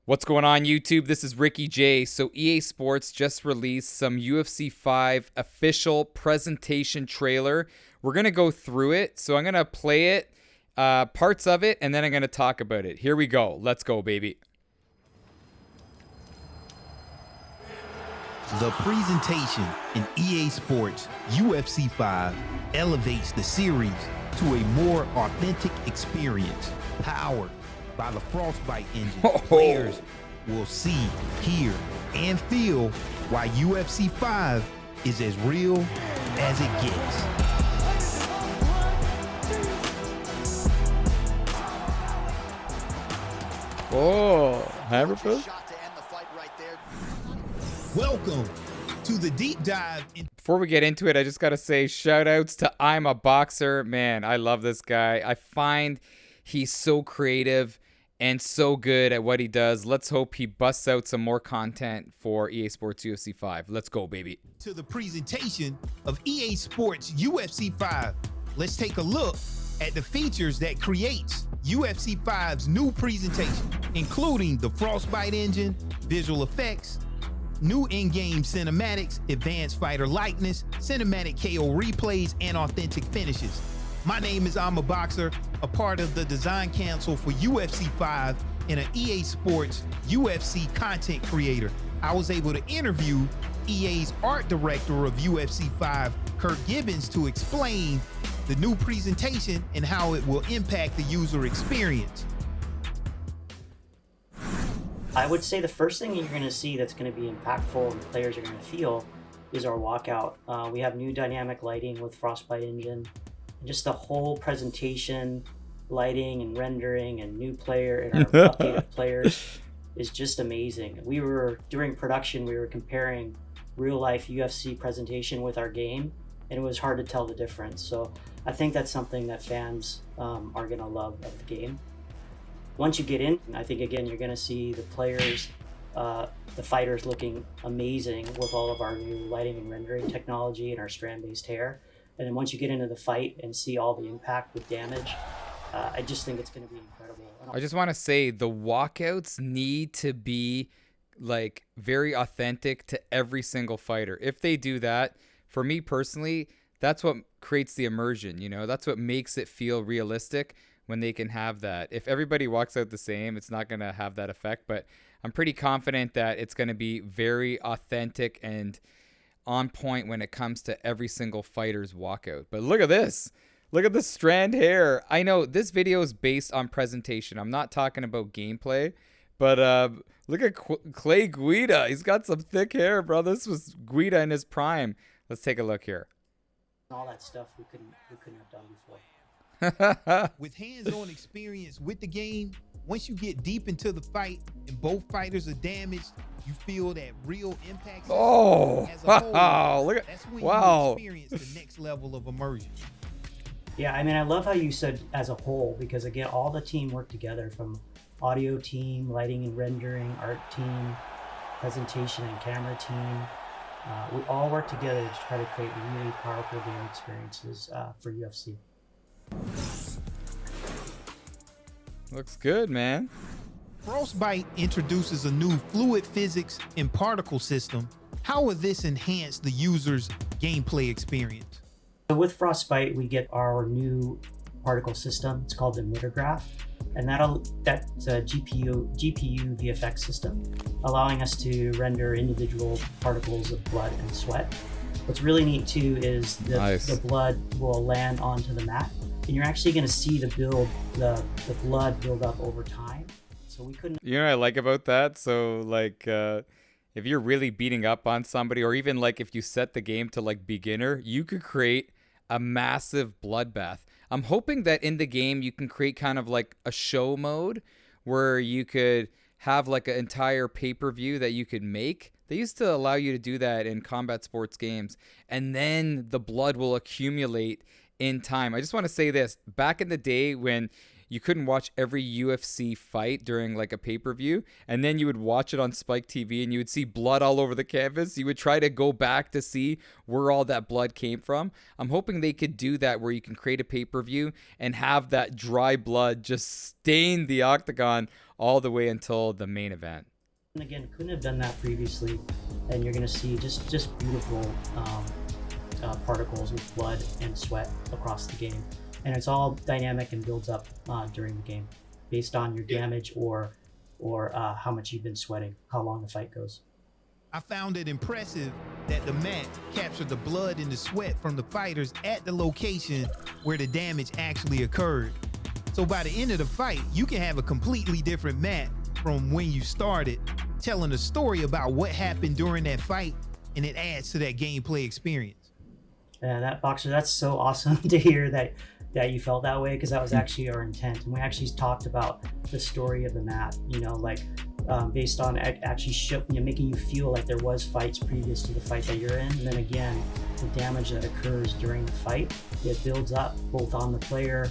What's going on, YouTube? This is Ricky J. So EA Sports just released some UFC 5 official presentation trailer. We're going to go through it. So I'm going to play it, parts of it, and then I'm going to talk about it. Here we go. Let's go, baby. The presentation in EA Sports UFC 5 elevates the series to a more authentic experience, powered by the Frostbite engine. Players will see, hear, and feel why UFC 5 is as real as it gets. Oh, Haverfield? Welcome to the deep dive. Before we get into it, I just got to say shout outs to I'm a Boxer. Man, I love this guy. I find he's so creative and so good at what he does. Let's hope he busts out some more content for EA Sports UFC 5. Let's go, baby. To the presentation of EA Sports UFC 5. Let's take a look at the features that creates UFC 5's new presentation, including the Frostbite engine, visual effects, new in-game cinematics, advanced fighter likeness, cinematic KO replays, and authentic finishes. My name is I'm a Boxer, a part of the design council for UFC 5 and an EA Sports UFC content creator. I was able to interview EA's art director of UFC 5, Kurt Gibbons, to explain the new presentation and how it will impact the user experience. I would say the first thing you're going to see that's going to be impactful and the players are going to feel is our walkout. We have new dynamic lighting with Frostbite engine. Just the whole presentation, lighting and rendering and new player and our updated players is just amazing. During production, we were comparing real life UFC presentation with our game, and it was hard to tell the difference. So I think that's something that fans are going to love of the game. Once you get in, I think again, you're going to see the players, the fighters looking amazing with all of our new lighting and rendering technology and our strand-based hair. And then once you get into the fight and see all the impact with damage, I just think it's going to be incredible. I just want to say the walkouts need to be like very authentic to every single fighter. If they do that, for me personally, that's what creates the immersion, you know? That's what makes it feel realistic when they can have that. If everybody walks out the same, it's not going to have that effect, but I'm pretty confident that it's going to be very authentic and on point when it comes to every single fighter's walkout. But look at this. Look at the strand hair. I know this video is based on presentation. I'm not talking about gameplay, but look at Clay Guida. He's got some thick hair, bro. This was Guida in his prime. Let's take a look here. All that stuff we couldn't have done before. With hands-on experience with the game, once you get deep into the fight and both fighters are damaged, you feel that real impact. Oh, as a whole, look at, that's when wow. you experience the next level of immersion. Yeah, I mean, I love how you said as a whole, because again, all the team worked together, from audio team, lighting and rendering, art team, presentation and camera team. We all work together to try to create really powerful game experiences for UFC. Looks good, man. Frostbite introduces a new fluid physics and particle system. How will this enhance the user's gameplay experience? So with Frostbite, we get our new particle system. It's called the Emitter and that's a GPU VFX system, allowing us to render individual particles of blood and sweat. What's really neat too is the blood will land onto the mat, and you're actually going to see the blood build up over time. So we couldn't. You know what I like about that? So like, if you're really beating up on somebody, or even like if you set the game to like beginner, you could create a massive bloodbath. I'm hoping that in the game you can create kind of like a show mode where you could have like an entire pay-per-view that you could make. They used to allow you to do that in combat sports games, and then the blood will accumulate in time. I just want to say this. Back in the day when you couldn't watch every UFC fight during like a pay-per-view, and then you would watch it on Spike TV and you would see blood all over the canvas. You would try to go back to see where all that blood came from. I'm hoping they could do that, where you can create a pay-per-view and have that dry blood just stain the octagon all the way until the main event. And again, couldn't have done that previously, and you're going to see just beautiful particles with blood and sweat across the game, and it's all dynamic and builds up during the game based on your damage or how much you've been sweating, how long the fight goes. I found it impressive that the mat captured the blood and the sweat from the fighters at the location where the damage actually occurred. So by the end of the fight, you can have a completely different mat from when you started, telling a story about what happened during that fight, and it adds to that gameplay experience. Yeah, that Boxer, that's so awesome to hear that you felt that way, because that was actually our intent. And we actually talked about the story of the map, based on actually making you feel like there was fights previous to the fight that you're in. And then again, the damage that occurs during the fight, it builds up both on the player,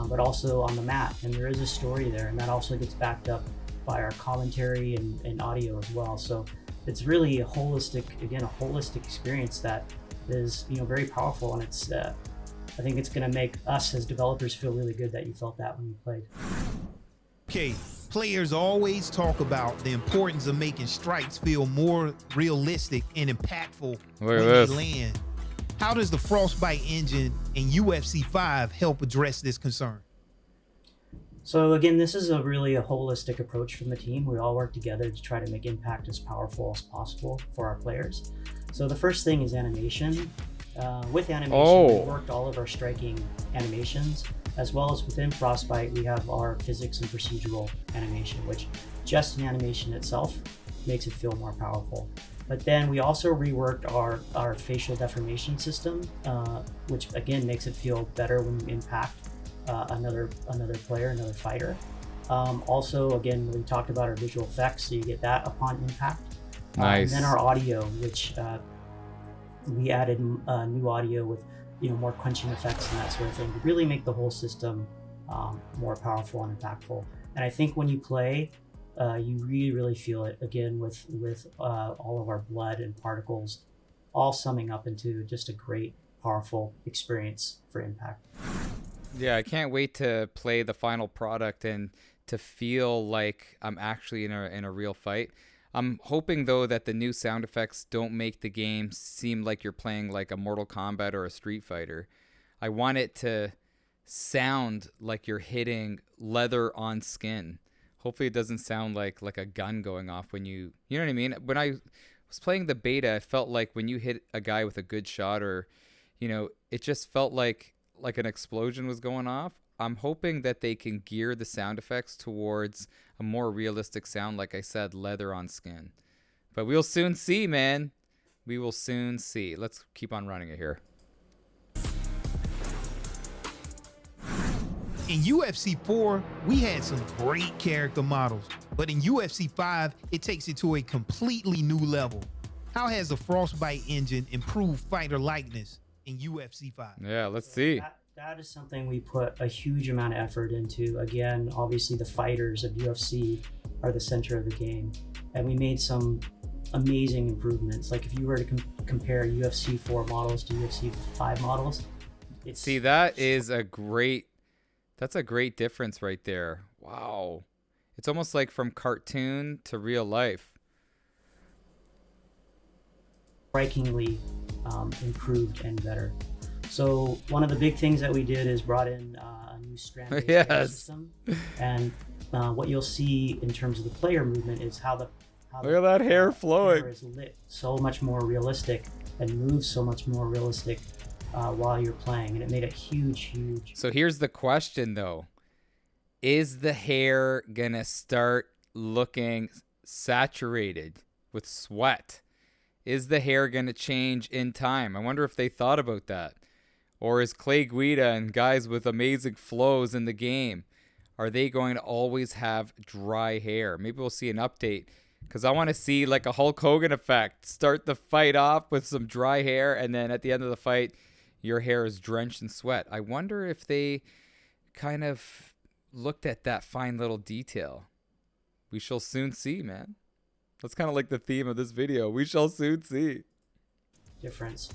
but also on the map. And there is a story there, and that also gets backed up by our commentary and audio as well. So it's really a holistic experience that is, very powerful. And it's, I think it's going to make us as developers feel really good that you felt that when you played. Okay, players always talk about the importance of making strikes feel more realistic and impactful when they land. How does the Frostbite engine in UFC 5 help address this concern? So again, this is a holistic approach from the team. We all work together to try to make impact as powerful as possible for our players. So the first thing is animation. With animation, we worked all of our striking animations, as well as within Frostbite, we have our physics and procedural animation, which just an animation itself makes it feel more powerful. But then we also reworked our facial deformation system, which again makes it feel better when you impact another player, another fighter. Also, again, we talked about our visual effects, so you get that upon impact. Nice. And then our audio, which we added new audio with more crunching effects and that sort of thing to really make the whole system more powerful and impactful. And I think when you play, you really feel it again with all of our blood and particles all summing up into just a great, powerful experience for impact. Yeah, I can't wait to play the final product and to feel like I'm actually in a real fight. I'm hoping, though, that the new sound effects don't make the game seem like you're playing like a Mortal Kombat or a Street Fighter. I want it to sound like you're hitting leather on skin. Hopefully it doesn't sound like a gun going off when you know what I mean? When I was playing the beta, I felt like when you hit a guy with a good shot or, it just felt like an explosion was going off. I'm hoping that they can gear the sound effects towards a more realistic sound, like I said, leather on skin. But we'll soon see, man. We will soon see. Let's keep on running it here. In UFC 4, we had some great character models, but in UFC 5, it takes it to a completely new level. How has the Frostbite engine improved fighter likeness in UFC 5? Yeah, let's see. That is something we put a huge amount of effort into. Again, obviously the fighters of UFC are the center of the game, and we made some amazing improvements. Like if you were to compare UFC 4 models to UFC 5 models, that's a great difference right there. Wow. It's almost like from cartoon to real life. Strikingly improved and better. So one of the big things that we did is brought in a new strand-based system, and what you'll see in terms of the player movement is how look at that hair flowing. Hair is lit so much more realistic and moves so much more realistic while you're playing, and it made a huge. So here's the question though: is the hair gonna start looking saturated with sweat? Is the hair gonna change in time? I wonder if they thought about that. Or is Clay Guida and guys with amazing flows in the game, are they going to always have dry hair? Maybe we'll see an update, because I want to see like a Hulk Hogan effect. Start the fight off with some dry hair, and then at the end of the fight, your hair is drenched in sweat. I wonder if they kind of looked at that fine little detail. We shall soon see, man. That's kind of like the theme of this video. We shall soon see. Difference.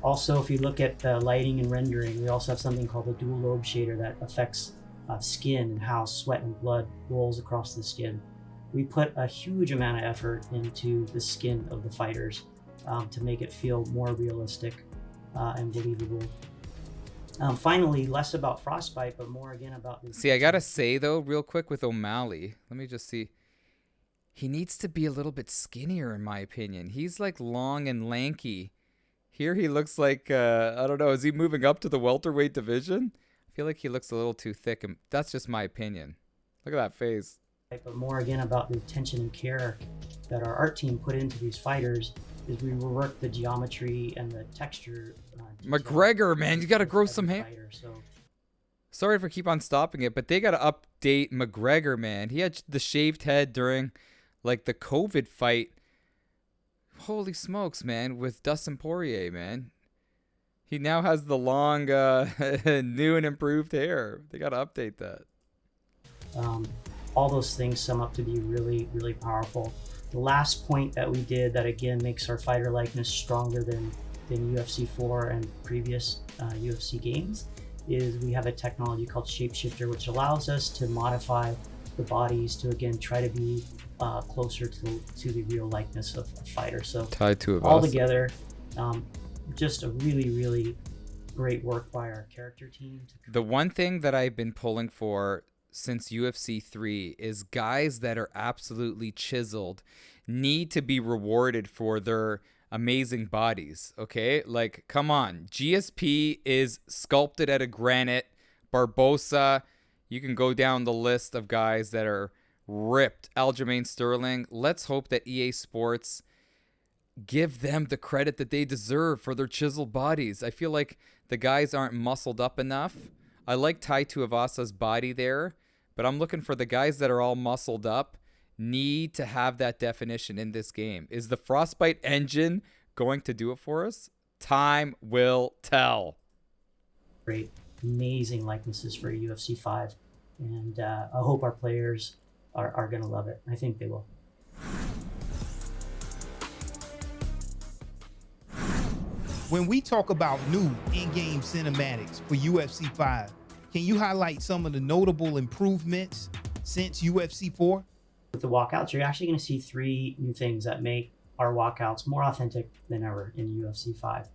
Also, if you look at lighting and rendering, we also have something called the dual lobe shader that affects skin and how sweat and blood rolls across the skin. We put a huge amount of effort into the skin of the fighters to make it feel more realistic and believable. Finally, less about frostbite, but more again about the— See, I gotta say though, real quick with O'Malley, let me just see. He needs to be a little bit skinnier, in my opinion. He's like long and lanky. Here he looks like I don't know. Is he moving up to the welterweight division? I feel like he looks a little too thick, and that's just my opinion. Look at that face. But more again about the attention and care that our art team put into these fighters is we work the geometry and the texture. McGregor, man, you got to grow some hair. So sorry if I keep on stopping it, but they got to update McGregor, man. He had the shaved head during like the COVID fight. Holy smokes, man, with Dustin Poirier, man. He now has the long, new and improved hair. They got to update that. All those things sum up to be really, really powerful. The last point that we did that again makes our fighter likeness stronger than UFC 4 and previous UFC games is we have a technology called Shapeshifter, which allows us to modify the bodies to again try to be closer to the real likeness of a fighter. So tied to all together, just a really, really great work by our character team. The one thing that I've been pulling for since UFC 3 is guys that are absolutely chiseled need to be rewarded for their amazing bodies, okay? Like, come on. GSP is sculpted out of granite. Barbosa, you can go down the list of guys that are ripped. Aljamain Sterling. Let's hope that EA Sports give them the credit that they deserve for their chiseled bodies. I feel like the guys aren't muscled up enough. I like Tai Tuivasa's body there, but I'm looking for the guys that are all muscled up need to have that definition in this game. Is the Frostbite engine going to do it for us? Time will tell. Great, amazing likenesses for UFC 5, and I hope our players are going to love it. I think they will. When we talk about new in-game cinematics for UFC 5, can you highlight some of the notable improvements since UFC 4? With the walkouts, you're actually going to see 3 new things that make our walkouts more authentic than ever in UFC 5.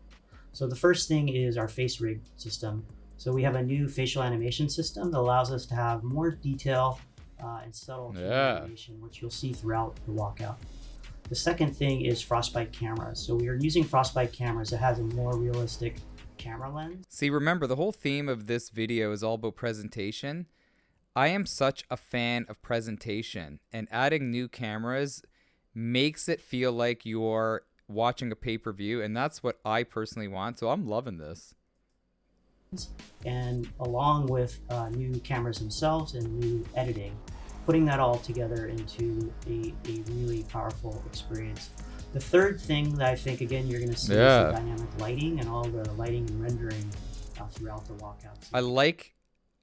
So the first thing is our face rig system. So we have a new facial animation system that allows us to have more detail and subtle animation, which you'll see throughout the walkout. The second thing is Frostbite cameras. So we are using Frostbite cameras that has a more realistic camera lens. See, remember, the whole theme of this video is all about presentation. I am such a fan of presentation, and adding new cameras makes it feel like you're watching a pay-per-view, and that's what I personally want, so I'm loving this. And along with new cameras themselves and new editing, putting that all together into a really powerful experience. The third thing that I think, again, you're going to see is the dynamic lighting and all the lighting and rendering throughout the walkouts. I like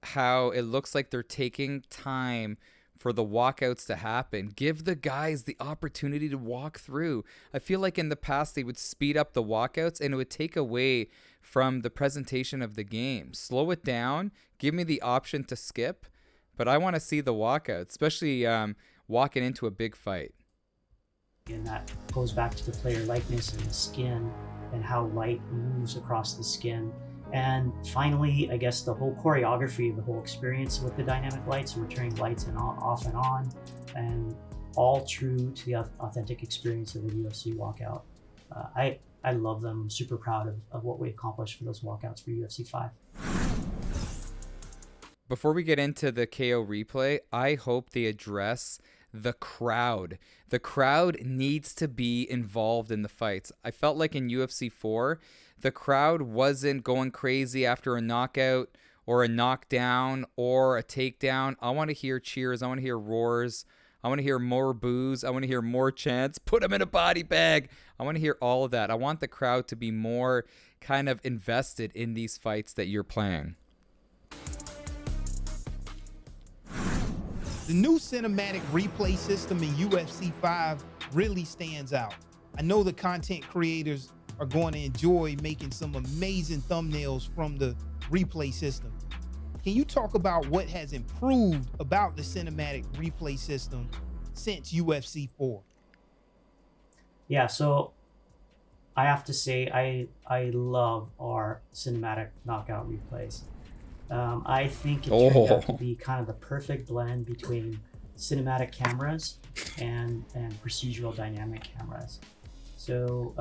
how it looks like they're taking time for the walkouts to happen. Give the guys the opportunity to walk through. I feel like in the past they would speed up the walkouts and it would take away from the presentation of the game. Slow it down. Give me the option to skip, but I want to see the walkout, especially walking into a big fight. And that goes back to the player likeness and the skin and how light moves across the skin. And finally, I guess the whole choreography of the whole experience with the dynamic lights, we're turning lights and off and on, and all true to the authentic experience of the UFC walkout. I love them. I'm super proud of what we accomplished for those walkouts for UFC 5. Before we get into the KO replay, I hope they address the crowd. The crowd needs to be involved in the fights. I felt like in UFC 4, the crowd wasn't going crazy after a knockout or a knockdown or a takedown. I want to hear cheers. I want to hear roars. I want to hear more boos. I want to hear more chants. Put them in a body bag. I want to hear all of that. I want the crowd to be more kind of invested in these fights that you're playing. The new cinematic replay system in UFC 5 really stands out. I know the content creators are going to enjoy making some amazing thumbnails from the replay system. Can you talk about what has improved about the cinematic replay system since UFC 4? Yeah, so I have to say I love our cinematic knockout replays. I think it turned out to Oh, be kind of the perfect blend between cinematic cameras and procedural dynamic cameras. So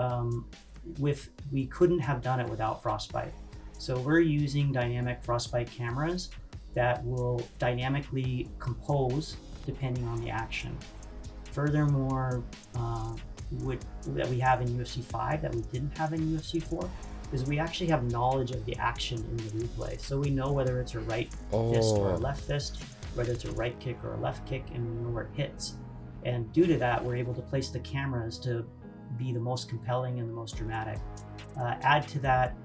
we couldn't have done it without Frostbite. So we're using dynamic Frostbite cameras that will dynamically compose depending on the action. Furthermore, that we have in UFC 5 that we didn't have in UFC 4 is we actually have knowledge of the action in the replay. So we know whether it's a right fist or a left fist, whether it's a right kick or a left kick, and we know where it hits. And due to that, we're able to place the cameras to be the most compelling and the most dramatic. Add to that,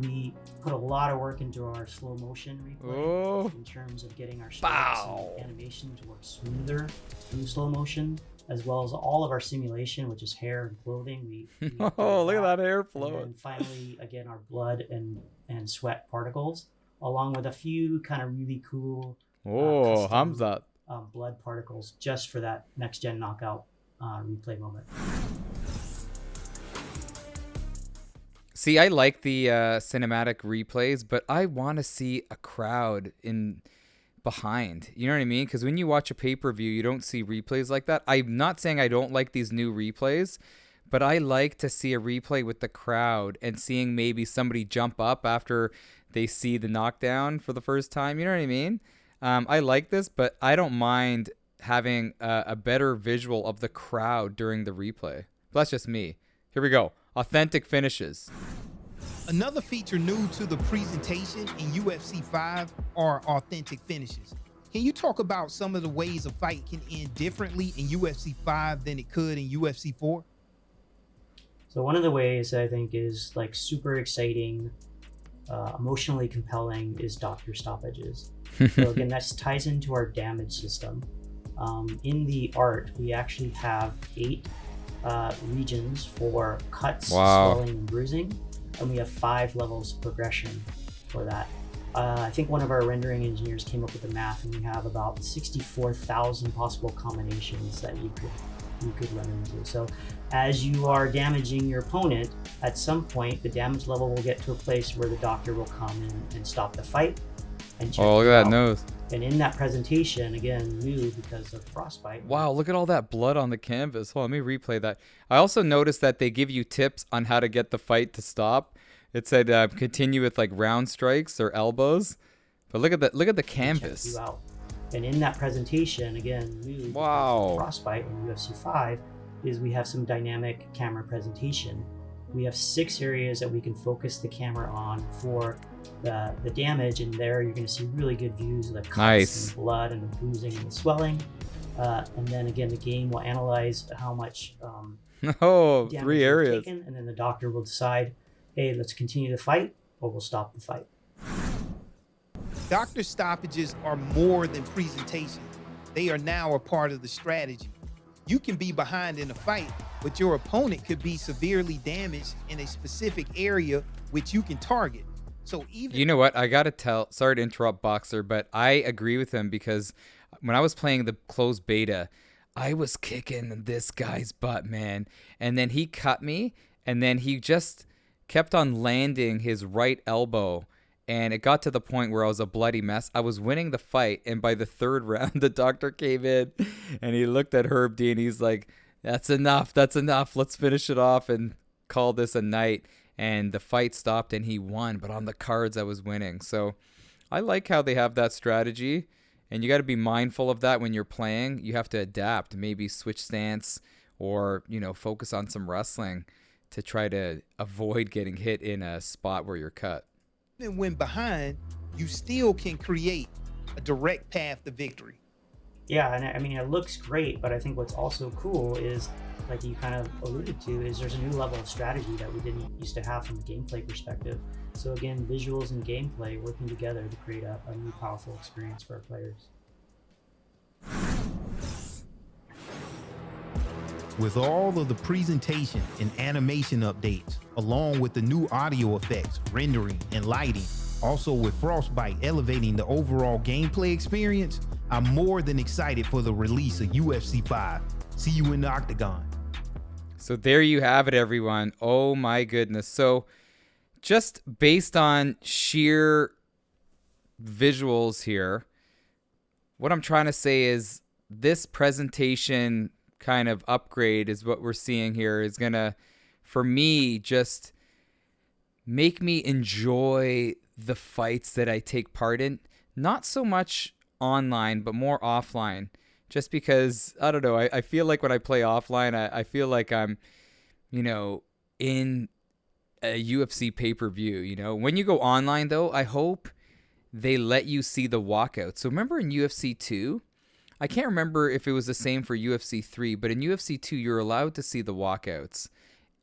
we put a lot of work into our slow motion replay in terms of getting our strikes and animation to work smoother through slow motion, as well as all of our simulation, which is hair and clothing. We oh, look at that hair and flowing. then finally, again, our blood and sweat particles, along with a few kind of really cool Oh, custom, Hamza. blood particles just for that next gen knockout replay moment. See, I like the cinematic replays, but I want to see a crowd in behind. You know what I mean? Because when you watch a pay-per-view, you don't see replays like that. I'm not saying I don't like these new replays, but I like to see a replay with the crowd and seeing maybe somebody jump up after they see the knockdown for the first time. You know what I mean? I like this, but I don't mind having a better visual of the crowd during the replay. But that's just me. Here we go. Authentic finishes. Another feature new to the presentation in UFC 5 are authentic finishes. Can you talk about some of the ways a fight can end differently in UFC 5 than it could in UFC 4? So one of the ways I think is like super exciting, emotionally compelling is doctor stoppages. So again, that ties into our damage system. In the art, we actually have 8 regions for cuts, swelling, and bruising, and we have 5 levels of progression for that. I think one of our rendering engineers came up with the math, and we have about 64,000 possible combinations that you could run into. So as you are damaging your opponent, at some point the damage level will get to a place where the doctor will come in and stop the fight and check look you at that out. nose. And in that presentation, again, new because of Frostbite. Wow, look at all that blood on the canvas. Hold on, let me replay that. I also noticed that they give you tips on how to get the fight to stop. It said continue with like round strikes or elbows. But look at that. Look at the canvas. Check you out. And in that presentation, again, new Wow. because of Frostbite in UFC 5 is we have some dynamic camera presentation. We have 6 areas that we can focus the camera on for the damage, and there you're going to see really good views of the cuts and the blood and the bruising and the swelling. And then again, the game will analyze how much Oh, damage 3 you've areas. taken, and then the doctor will decide, hey, let's continue the fight or we'll stop the fight. Doctor stoppages are more than presentation. They are now a part of the strategy. You can be behind in a fight, but your opponent could be severely damaged in a specific area which you can target. So even You know what? I gotta tell. Sorry to interrupt, Boxer, but I agree with him because when I was playing the closed beta, I was kicking this guy's butt, man. And then he cut me, and then he just kept on landing his right elbow. And it got to the point where I was a bloody mess. I was winning the fight, and by the 3rd round, the doctor came in, and he looked at Herb D, and he's like, "That's enough. That's enough. Let's finish it off and call this a night." And the fight stopped, and he won. But on the cards, I was winning. So I like how they have that strategy, and you got to be mindful of that when you're playing. You have to adapt, maybe switch stance, or focus on some wrestling to try to avoid getting hit in a spot where you're cut. even when behind, you still can create a direct path to victory. Yeah, and I mean, it looks great, but I think what's also cool is, like you kind of alluded to, is there's a new level of strategy that we didn't used to have from a gameplay perspective. So again, visuals and gameplay working together to create a new powerful experience for our players. With all of the presentation and animation updates, along with the new audio effects, rendering, and lighting, Also, with Frostbite elevating the overall gameplay experience, I'm more than excited for the release of UFC 5. See you in the octagon. So there you have it, everyone. Oh my goodness. So just based on sheer visuals here, what I'm trying to say is this presentation kind of upgrade is what we're seeing here is going to, for me, just make me enjoy the fights that I take part in. Not so much online, but more offline. Just because, I don't know, I feel like when I play offline, I feel like I'm, in a UFC pay-per-view, When you go online, though, I hope they let you see the walkout. So remember in UFC 2, I can't remember if it was the same for UFC 3, but in UFC 2, you're allowed to see the walkouts.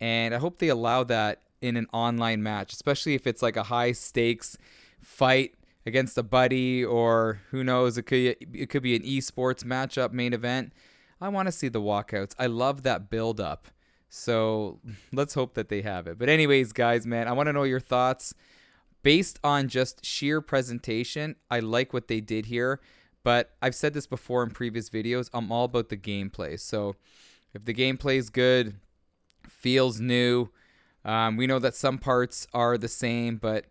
And I hope they allow that in an online match, especially if it's like a high-stakes fight against a buddy, or who knows, it could be an esports matchup main event. I want to see the walkouts. I love that build up. So let's hope that they have it. But anyways, guys, man, I want to know your thoughts. Based on just sheer presentation, I like what they did here. But I've said this before in previous videos, I'm all about the gameplay. So if the gameplay is good, feels new, we know that some parts are the same, but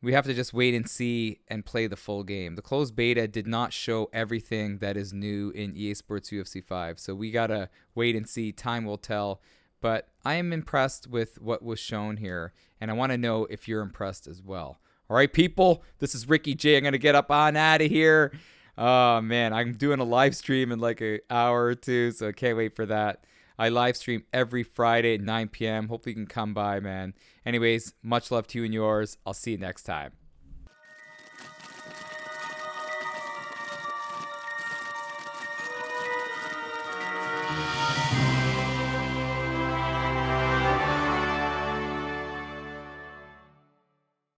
we have to just wait and see and play the full game. The closed beta did not show everything that is new in EA Sports UFC 5, so we got to wait and see. Time will tell. But I am impressed with what was shown here, and I want to know if you're impressed as well. All right, people, this is Ricky J. I'm going to get up on out of here. Oh, man, I'm doing a live stream in like an hour or two, so I can't wait for that. I live stream every Friday at 9 p.m. Hopefully you can come by, man. Anyways, much love to you and yours. I'll see you next time.